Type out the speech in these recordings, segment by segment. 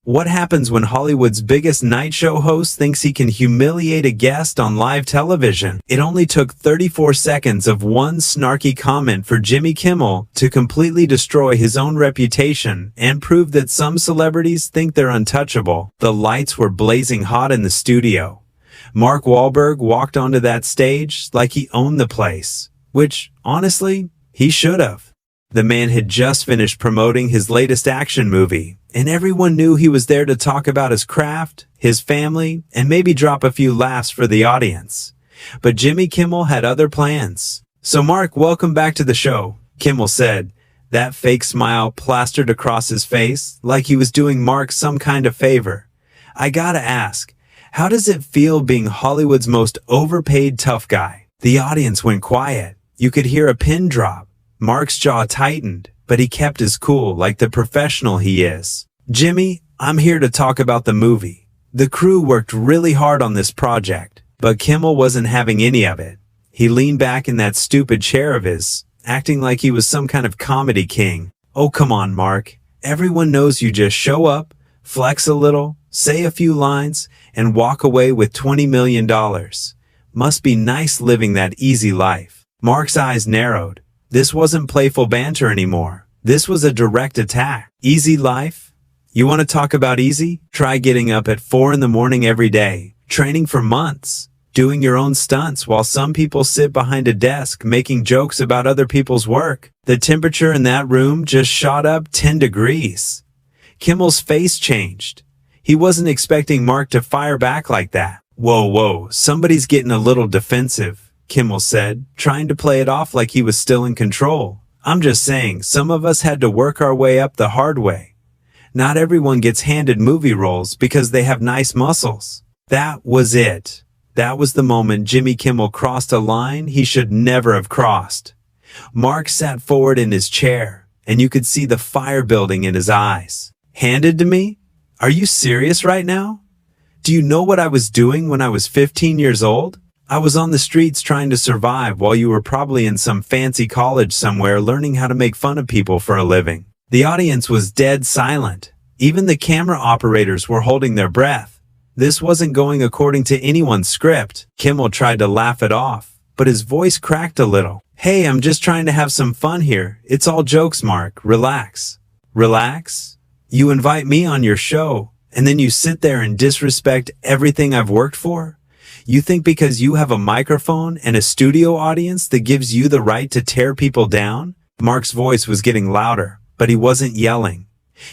What happens when Hollywood's biggest night show host thinks he can humiliate a guest on live television? It only took 34 seconds of one snarky comment for Jimmy Kimmel to completely destroy his own reputation and prove that some celebrities think they're untouchable. The lights were blazing hot in the studio. Mark Wahlberg walked onto that stage like he owned the place, which, honestly, he should have. The man had just finished promoting his latest action movie, and everyone knew he was there to talk about his craft, his family, and maybe drop a few laughs for the audience. But Jimmy Kimmel had other plans. "So Mark, welcome back to the show," Kimmel said, that fake smile plastered across his face like he was doing Mark some kind of favor. "I gotta ask, how does it feel being Hollywood's most overpaid tough guy?" The audience went quiet. You could hear a pin drop. Mark's jaw tightened, but he kept his cool like the professional he is. "Jimmy, I'm here to talk about the movie. The crew worked really hard on this project." But Kimmel wasn't having any of it. He leaned back in that stupid chair of his, acting like he was some kind of comedy king. "Oh, come on, Mark. Everyone knows you just show up, flex a little, say a few lines, and walk away with $20 million. Must be nice living that easy life." Mark's eyes narrowed. This wasn't playful banter anymore. This was a direct attack. Easy life? You want to talk about easy? Try getting up at 4 in the morning every day, training for months, doing your own stunts while some people sit behind a desk making jokes about other people's work. The temperature in that room just shot up 10 degrees. Kimmel's face changed. He wasn't expecting Mark to fire back like that. Whoa, somebody's getting a little defensive," Kimmel said, trying to play it off like he was still in control. "I'm just saying, some of us had to work our way up the hard way. Not everyone gets handed movie roles because they have nice muscles." That was it. That was the moment Jimmy Kimmel crossed a line he should never have crossed. Mark sat forward in his chair, and you could see the fire building in his eyes. "Handed to me? Are you serious right now? Do you know what I was doing when I was 15 years old? I was on the streets trying to survive while you were probably in some fancy college somewhere learning how to make fun of people for a living." The audience was dead silent. Even the camera operators were holding their breath. This wasn't going according to anyone's script. Kimmel tried to laugh it off, but his voice cracked a little. "Hey, I'm just trying to have some fun here. It's all jokes, Mark. Relax." "Relax? You invite me on your show, and then you sit there and disrespect everything I've worked for? You think because you have a microphone and a studio audience that gives you the right to tear people down?" Mark's voice was getting louder, but he wasn't yelling.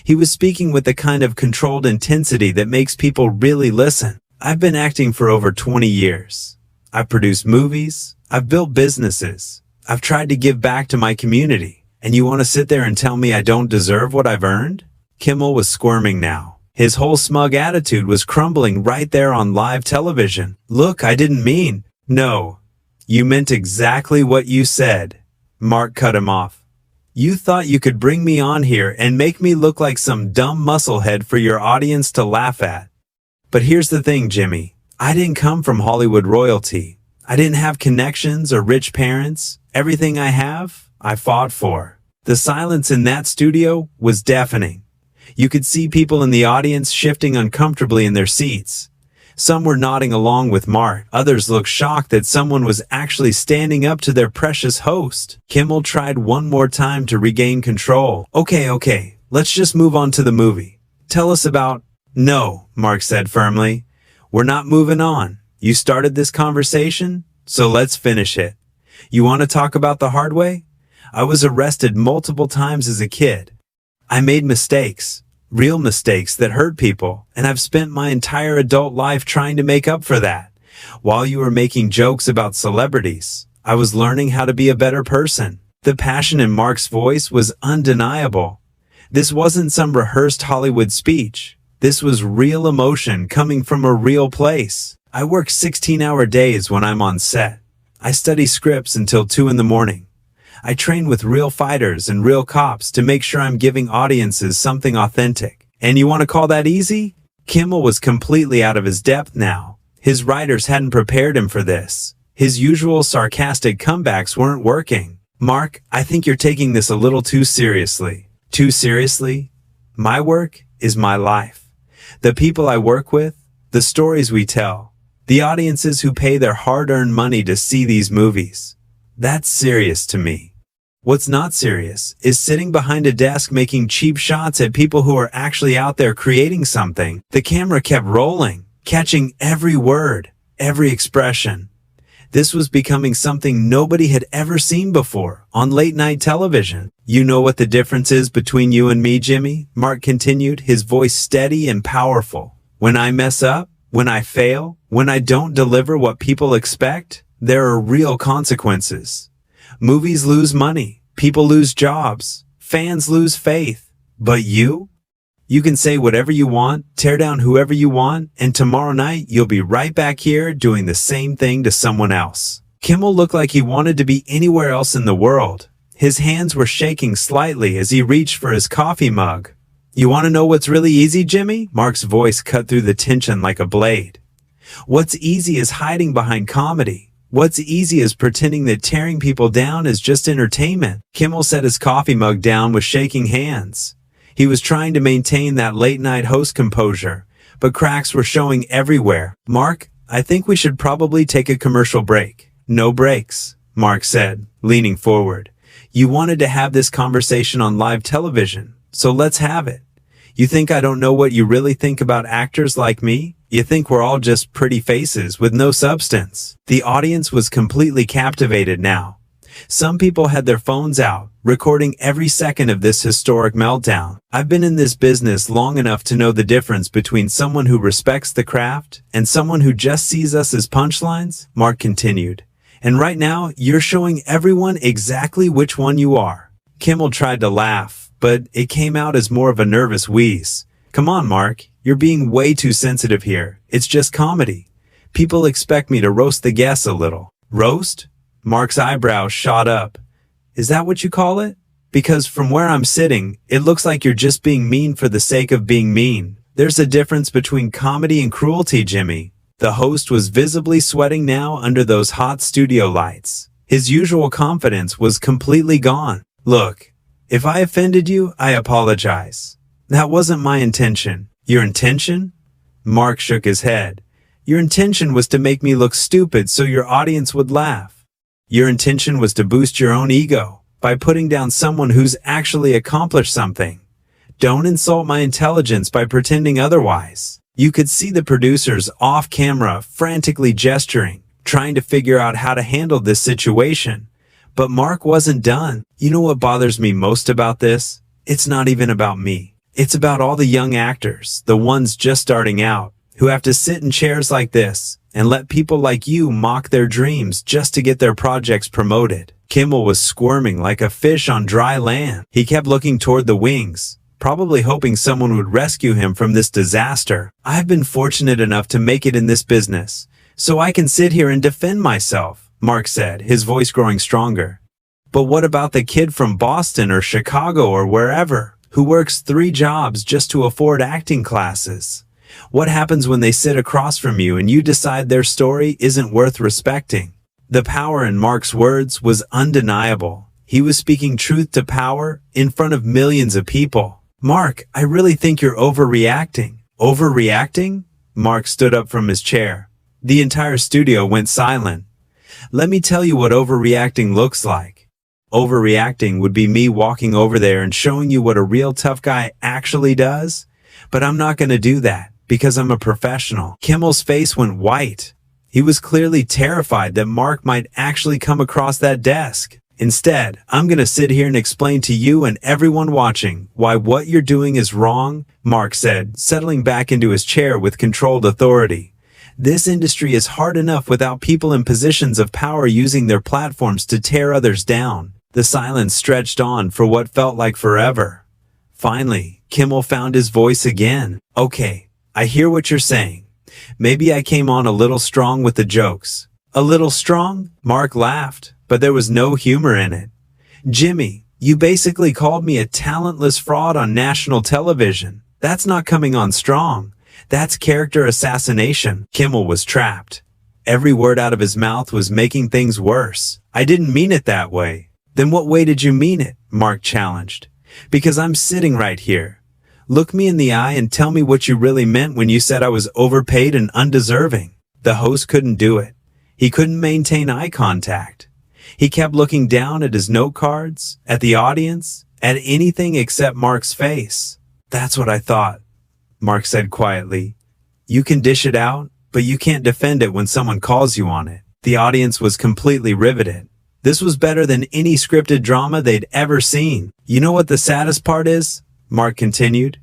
He was speaking with the kind of controlled intensity that makes people really listen. "I've been acting for over 20 years. I've produced movies. I've built businesses. I've tried to give back to my community. And you want to sit there and tell me I don't deserve what I've earned?" Kimmel was squirming now. His whole smug attitude was crumbling right there on live television. "Look, I didn't mean..." "No, you meant exactly what you said," Mark cut him off. "You thought you could bring me on here and make me look like some dumb musclehead for your audience to laugh at. But here's the thing, Jimmy. I didn't come from Hollywood royalty. I didn't have connections or rich parents. Everything I have, I fought for." The silence in that studio was deafening. You could see people in the audience shifting uncomfortably in their seats. Some were nodding along with Mark. Others looked shocked that someone was actually standing up to their precious host. Kimmel tried one more time to regain control. Okay, let's just move on to the movie. Tell us about..." "No," Mark said firmly. "We're not moving on. You started this conversation, so let's finish it. You want to talk about the hard way? I was arrested multiple times as a kid. I made mistakes, real mistakes that hurt people, and I've spent my entire adult life trying to make up for that. While you were making jokes about celebrities, I was learning how to be a better person." The passion in Mark's voice was undeniable. This wasn't some rehearsed Hollywood speech. This was real emotion coming from a real place. "I work 16-hour days when I'm on set. I study scripts until 2 in the morning. I train with real fighters and real cops to make sure I'm giving audiences something authentic. And you want to call that easy?" Kimmel was completely out of his depth now. His writers hadn't prepared him for this. His usual sarcastic comebacks weren't working. "Mark, I think you're taking this a little too seriously." "Too seriously? My work is my life. The people I work with, the stories we tell, the audiences who pay their hard-earned money to see these movies. That's serious to me. What's not serious is sitting behind a desk making cheap shots at people who are actually out there creating something. The camera kept rolling, catching every word, every expression. This was becoming something nobody had ever seen before on late-night television. You know what the difference is between you and me, Jimmy? Mark continued, his voice steady and powerful. When I mess up, when I fail, when I don't deliver what people expect, there are real consequences. Movies lose money, people lose jobs, fans lose faith. But you? You can say whatever you want, tear down whoever you want, and tomorrow night you'll be right back here doing the same thing to someone else. Kimmel looked like he wanted to be anywhere else in the world. His hands were shaking slightly as he reached for his coffee mug. You want to know what's really easy, Jimmy? Mark's voice cut through the tension like a blade. What's easy is hiding behind comedy. What's easy is pretending that tearing people down is just entertainment. Kimmel set his coffee mug down with shaking hands. He was trying to maintain that late-night host composure, but cracks were showing everywhere. Mark, I think we should probably take a commercial break. No breaks, Mark said, leaning forward. You wanted to have this conversation on live television, so let's have it. You think I don't know what you really think about actors like me? You think we're all just pretty faces with no substance? The audience was completely captivated now. Some people had their phones out, recording every second of this historic meltdown. I've been in this business long enough to know the difference between someone who respects the craft and someone who just sees us as punchlines, Mark continued. And right now, you're showing everyone exactly which one you are. Kimmel tried to laugh, but it came out as more of a nervous wheeze. Come on, Mark, you're being way too sensitive here. It's just comedy. People expect me to roast the guests a little. Roast? Mark's eyebrows shot up. Is that what you call it? Because from where I'm sitting, it looks like you're just being mean for the sake of being mean. There's a difference between comedy and cruelty, Jimmy. The host was visibly sweating now under those hot studio lights. His usual confidence was completely gone. Look, if I offended you, I apologize. That wasn't my intention. Your intention? Mark shook his head. Your intention was to make me look stupid so your audience would laugh. Your intention was to boost your own ego by putting down someone who's actually accomplished something. Don't insult my intelligence by pretending otherwise. You could see the producers off camera frantically gesturing, trying to figure out how to handle this situation. But Mark wasn't done. You know what bothers me most about this? It's not even about me. It's about all the young actors, the ones just starting out, who have to sit in chairs like this and let people like you mock their dreams just to get their projects promoted. Kimmel was squirming like a fish on dry land. He kept looking toward the wings, probably hoping someone would rescue him from this disaster. I've been fortunate enough to make it in this business, so I can sit here and defend myself, Mark said, his voice growing stronger. But what about the kid from Boston or Chicago or wherever, who works 3 jobs just to afford acting classes? What happens when they sit across from you and you decide their story isn't worth respecting? The power in Mark's words was undeniable. He was speaking truth to power in front of millions of people. Mark, I really think you're overreacting. Overreacting? Mark stood up from his chair. The entire studio went silent. Let me tell you what overreacting looks like. Overreacting would be me walking over there and showing you what a real tough guy actually does. But I'm not going to do that. Because I'm a professional. Kimmel's face went white. He was clearly terrified that Mark might actually come across that desk. Instead, I'm going to sit here and explain to you and everyone watching why what you're doing is wrong, Mark said, settling back into his chair with controlled authority. This industry is hard enough without people in positions of power using their platforms to tear others down. The silence stretched on for what felt like forever. Finally, Kimmel found his voice again. Okay. I hear what you're saying. Maybe I came on a little strong with the jokes. A little strong? Mark laughed, but there was no humor in it. Jimmy, you basically called me a talentless fraud on national television. That's not coming on strong. That's character assassination. Kimmel was trapped. Every word out of his mouth was making things worse. I didn't mean it that way. Then what way did you mean it? Mark challenged. Because I'm sitting right here. Look me in the eye and tell me what you really meant when you said I was overpaid and undeserving." The host couldn't do it. He couldn't maintain eye contact. He kept looking down at his note cards, at the audience, at anything except Mark's face. "That's what I thought," Mark said quietly. "You can dish it out, but you can't defend it when someone calls you on it." The audience was completely riveted. This was better than any scripted drama they'd ever seen. "You know what the saddest part is?" Mark continued.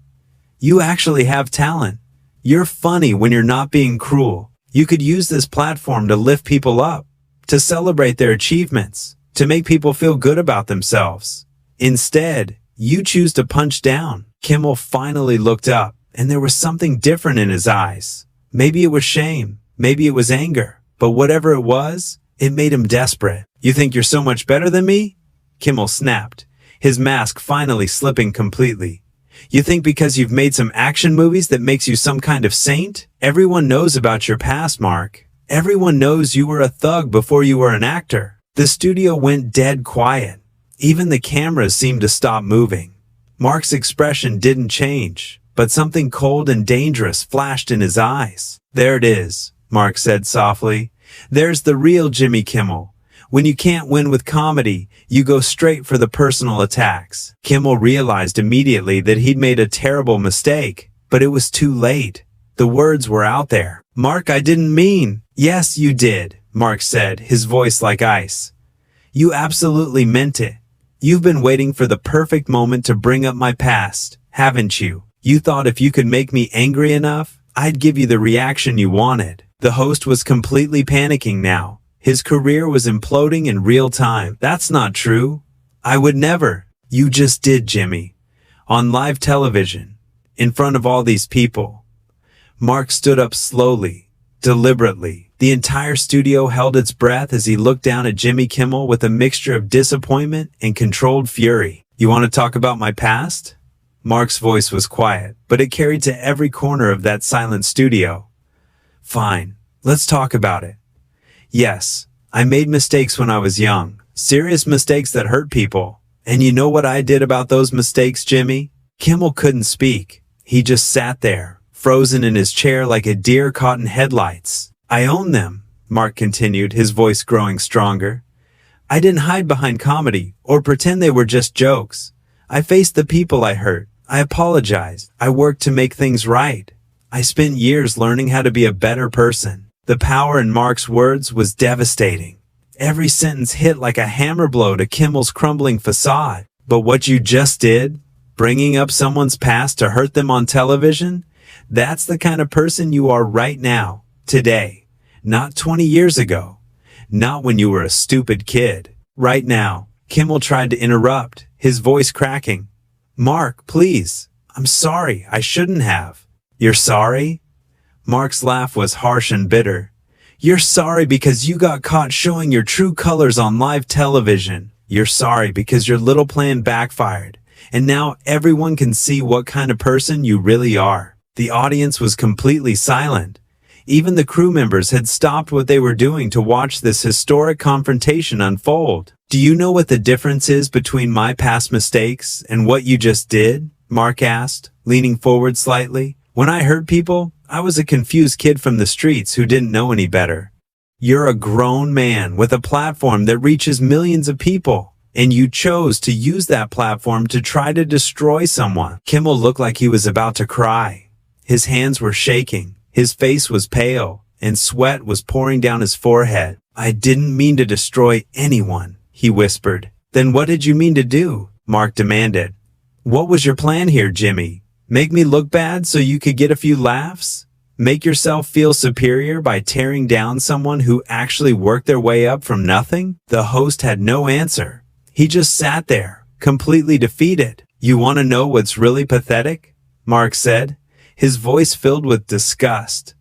"You actually have talent. You're funny when you're not being cruel. You could use this platform to lift people up, to celebrate their achievements, to make people feel good about themselves. Instead, you choose to punch down." Kimmel finally looked up, and there was something different in his eyes. Maybe it was shame, maybe it was anger, but whatever it was, it made him desperate. "You think you're so much better than me?" Kimmel snapped, his mask finally slipping completely. "You think because you've made some action movies that makes you some kind of saint? Everyone knows about your past, Mark. Everyone knows you were a thug before you were an actor." The studio went dead quiet. Even the cameras seemed to stop moving. Mark's expression didn't change, but something cold and dangerous flashed in his eyes. "There it is," Mark said softly. "There's the real Jimmy Kimmel. When you can't win with comedy, you go straight for the personal attacks." Kimmel realized immediately that he'd made a terrible mistake, but it was too late. The words were out there. "Mark, I didn't mean." "Yes, you did," Mark said, his voice like ice. "You absolutely meant it. You've been waiting for the perfect moment to bring up my past, haven't you? You thought if you could make me angry enough, I'd give you the reaction you wanted." The host was completely panicking now. His career was imploding in real time. "That's not true. I would never." "You just did, Jimmy. On live television. In front of all these people." Mark stood up slowly, deliberately. The entire studio held its breath as he looked down at Jimmy Kimmel with a mixture of disappointment and controlled fury. "You want to talk about my past?" Mark's voice was quiet, but it carried to every corner of that silent studio. "Fine. Let's talk about it. Yes, I made mistakes when I was young. Serious mistakes that hurt people. And you know what I did about those mistakes, Jimmy?" Kimmel couldn't speak. He just sat there, frozen in his chair like a deer caught in headlights. "I own them," Mark continued, his voice growing stronger. "I didn't hide behind comedy or pretend they were just jokes. I faced the people I hurt. I apologized. I worked to make things right. I spent years learning how to be a better person." The power in Mark's words was devastating. Every sentence hit like a hammer blow to Kimmel's crumbling facade. "But what you just did, bringing up someone's past to hurt them on television, that's the kind of person you are right now, today. Not 20 years ago. Not when you were a stupid kid. Right now." Kimmel tried to interrupt, his voice cracking. "Mark, please. I'm sorry. I shouldn't have." "You're sorry?" Mark's laugh was harsh and bitter. "You're sorry because you got caught showing your true colors on live television. You're sorry because your little plan backfired, and now everyone can see what kind of person you really are." The audience was completely silent. Even the crew members had stopped what they were doing to watch this historic confrontation unfold. "Do you know what the difference is between my past mistakes and what you just did?" Mark asked, leaning forward slightly. "When I hurt people, I was a confused kid from the streets who didn't know any better. You're a grown man with a platform that reaches millions of people, and you chose to use that platform to try to destroy someone." Kimmel looked like he was about to cry. His hands were shaking, his face was pale, and sweat was pouring down his forehead. "I didn't mean to destroy anyone," he whispered. "Then what did you mean to do?" Mark demanded. "What was your plan here, Jimmy? Make me look bad so you could get a few laughs? Make yourself feel superior by tearing down someone who actually worked their way up from nothing?" The host had no answer. He just sat there, completely defeated. "You want to know what's really pathetic?" Mark said, his voice filled with disgust.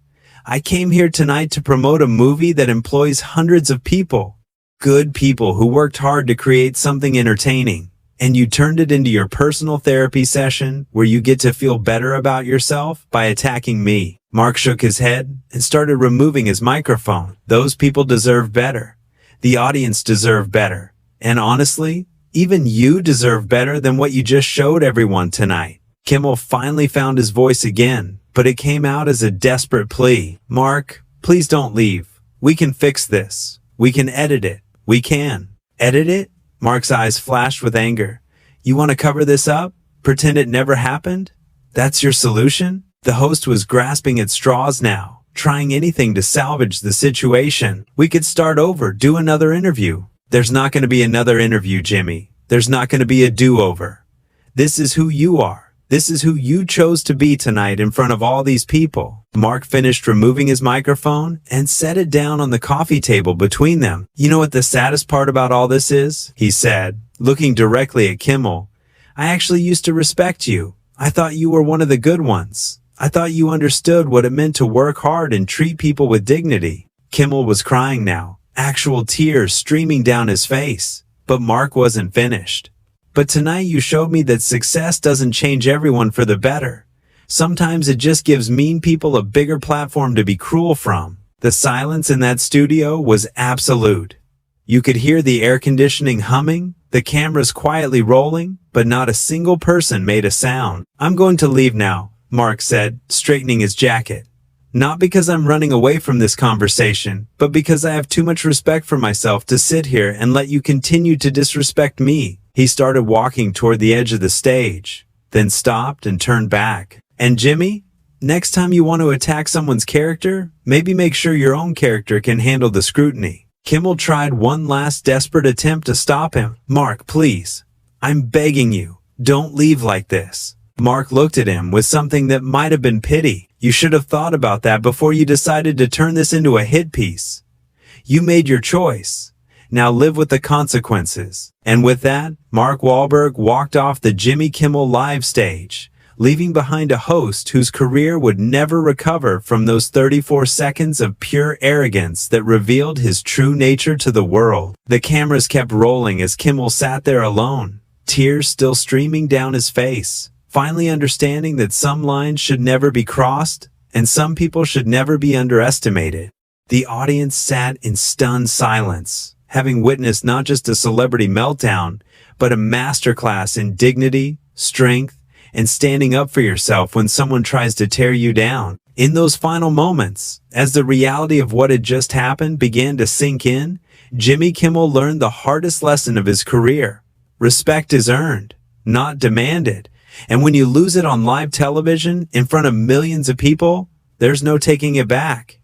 "I came here tonight to promote a movie that employs hundreds of people. Good people who worked hard to create something entertaining. And you turned it into your personal therapy session where you get to feel better about yourself by attacking me." Mark shook his head and started removing his microphone. "Those people deserve better. The audience deserve better. And honestly, even you deserve better than what you just showed everyone tonight." Kimmel finally found his voice again, but it came out as a desperate plea. "Mark, please don't leave. We can fix this. We can edit it. We can." "Edit it?" Mark's eyes flashed with anger. "You want to cover this up? Pretend it never happened? That's your solution?" The host was grasping at straws now, trying anything to salvage the situation. "We could start over, do another interview." "There's not going to be another interview, Jimmy. There's not going to be a do-over. This is who you are. This is who you chose to be tonight in front of all these people." Mark finished removing his microphone and set it down on the coffee table between them. "You know what the saddest part about all this is?" he said, looking directly at Kimmel. "I actually used to respect you. I thought you were one of the good ones. I thought you understood what it meant to work hard and treat people with dignity." Kimmel was crying now, actual tears streaming down his face. But Mark wasn't finished. "But tonight you showed me that success doesn't change everyone for the better. Sometimes it just gives mean people a bigger platform to be cruel from." The silence in that studio was absolute. You could hear the air conditioning humming, the cameras quietly rolling, but not a single person made a sound. "I'm going to leave now," Mark said, straightening his jacket. "Not because I'm running away from this conversation, but because I have too much respect for myself to sit here and let you continue to disrespect me." He started walking toward the edge of the stage, then stopped and turned back. "And Jimmy, next time you want to attack someone's character, maybe make sure your own character can handle the scrutiny." Kimmel tried one last desperate attempt to stop him. "Mark, please. I'm begging you. Don't leave like this." Mark looked at him with something that might have been pity. "You should have thought about that before you decided to turn this into a hit piece. You made your choice. Now live with the consequences." And with that, Mark Wahlberg walked off the Jimmy Kimmel live stage, leaving behind a host whose career would never recover from those 34 seconds of pure arrogance that revealed his true nature to the world. The cameras kept rolling as Kimmel sat there alone, tears still streaming down his face, finally understanding that some lines should never be crossed and some people should never be underestimated. The audience sat in stunned silence, having witnessed not just a celebrity meltdown, but a masterclass in dignity, strength, and standing up for yourself when someone tries to tear you down. In those final moments, as the reality of what had just happened began to sink in, Jimmy Kimmel learned the hardest lesson of his career. Respect is earned, not demanded. And when you lose it on live television in front of millions of people, there's no taking it back.